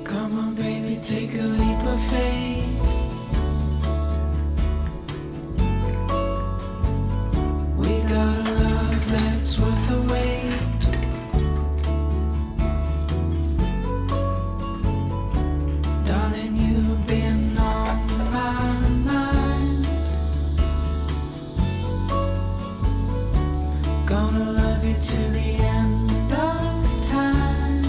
Come on, baby, take a leap of faith. We got a love that's worth the wait. Darling, you've been on my mind. Gonna love you till the end of time.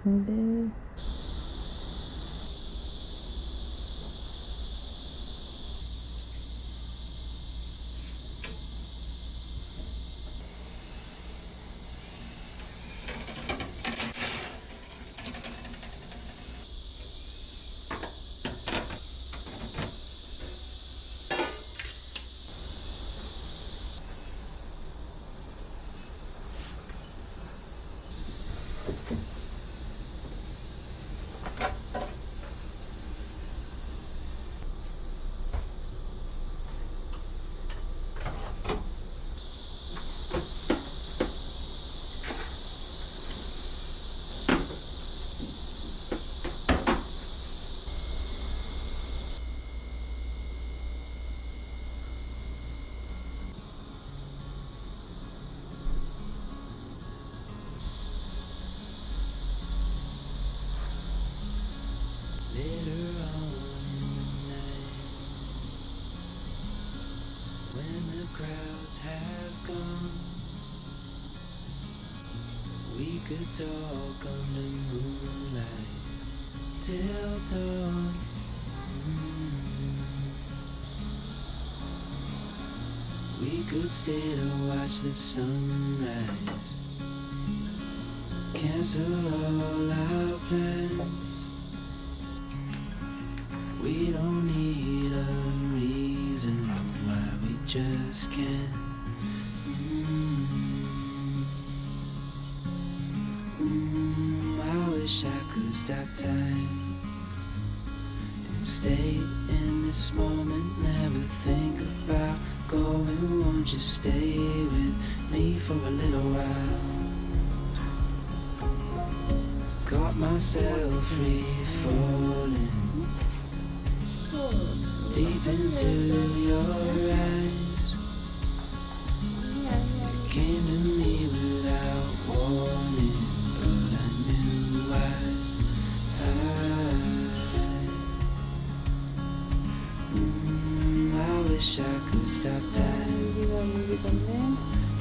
네. Later on in the night, when the crowds have gone, we could talk under moonlight till dawn. We could stay to watch the sunrise, cancel all our plans. We don't need a reason why we just can't. I wish I could stop time and stay in this moment, never think about going. Won't you stay with me for a little while? Caught myself free falling deep into your eyes. Came to me without warning, but I knew I wish I could stop time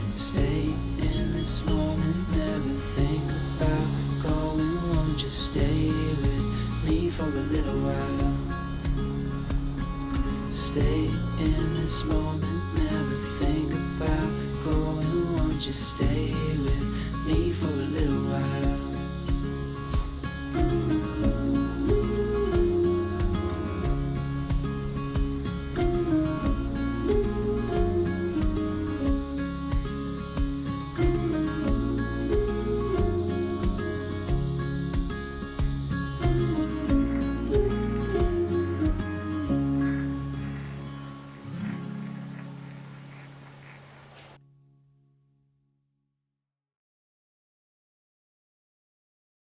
and stay in this moment, never think about going. Won't you stay with me for a little while? Stay in this moment, never think about going. Won't you stay with me for a little while?